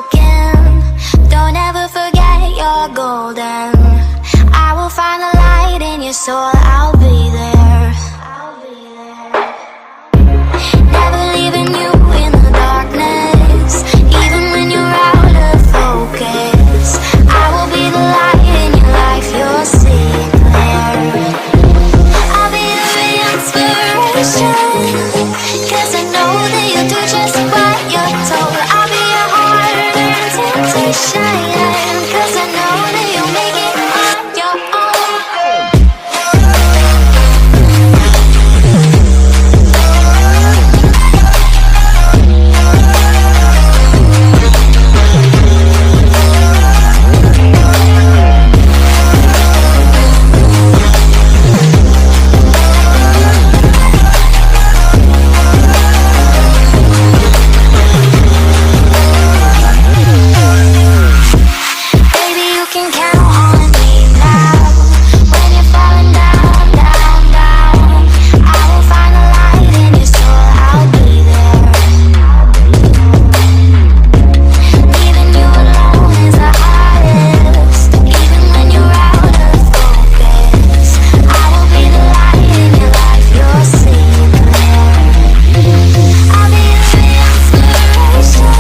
broken, don't ever forget you're golden. I will find the light in your soul, I'll be there. Never leaving you in the darkness, even when you're out of focus. I will be the light in your life, you'll see it clear. I'll be your inspiration, 'cause I know that you'll do just what you're told. I'll be your heart and temptation, 'cause I know that you'll make it on your own. Baby, you can count on me now. When you're falling down, down, down, I will find the light in your soul, I'll be there. Leaving you alone is the hardest, even when you're out of focus. I will be the light in your life, you'll see it clear. I'll be your inspiration,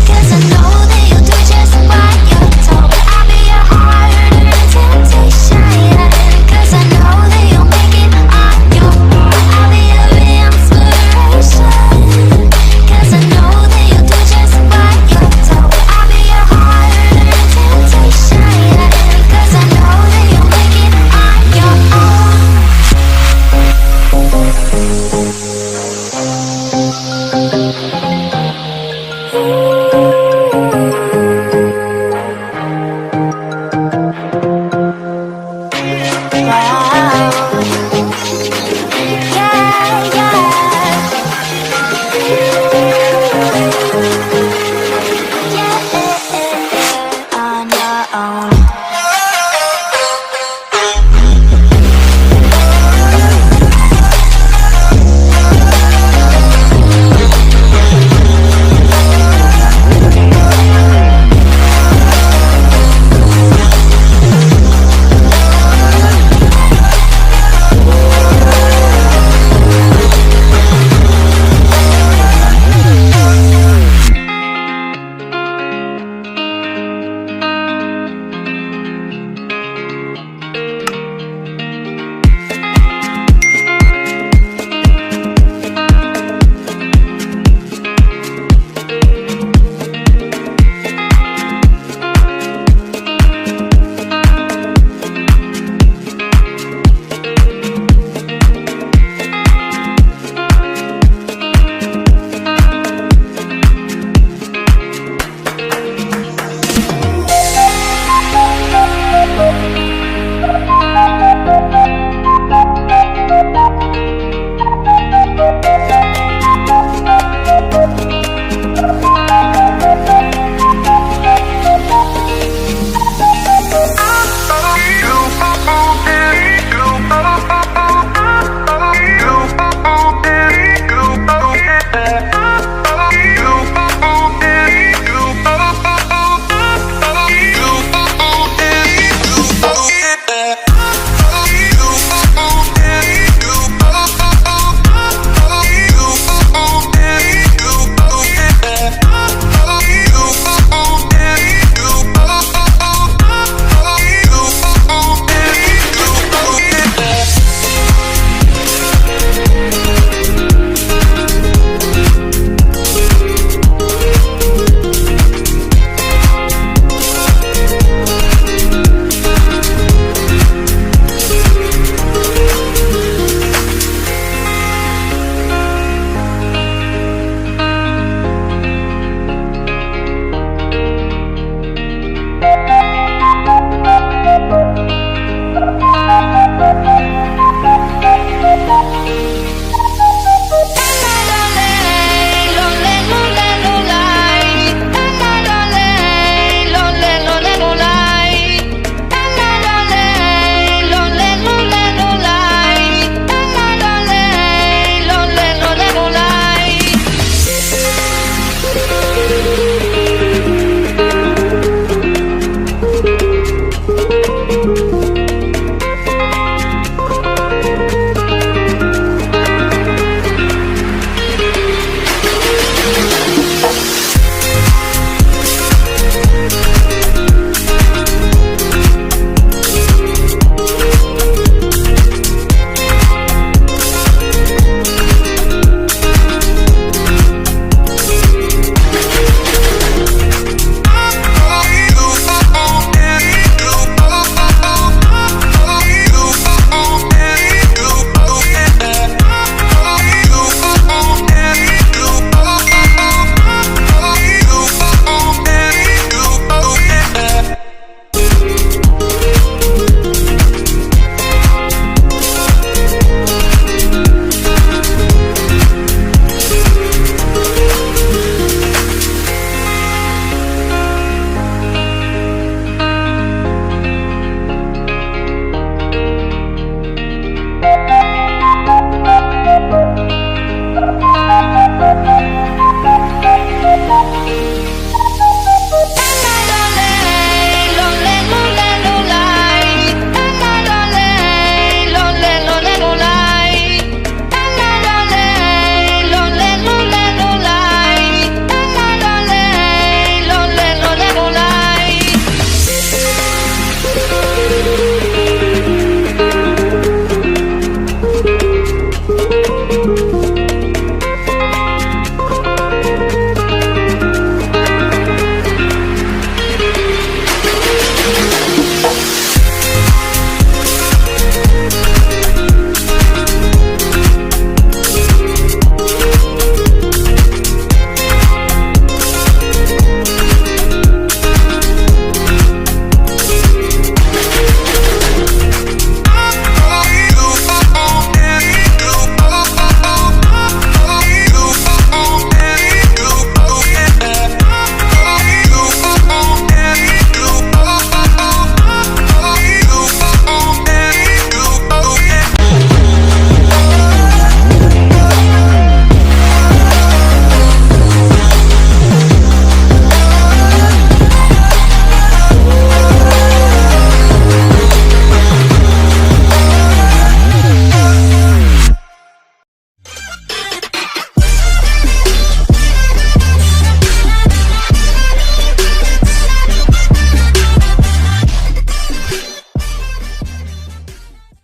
'cause I know that you'll do just what you're told. I'll be your heart and temptation, 'cause I know that you'll make it on your own. I'll be your inspiration, 'cause I know that you'll do just what you're told. I'll be your heart and temptation, 'cause I know that you'll make it on your own. Wow. Yeah, yeah.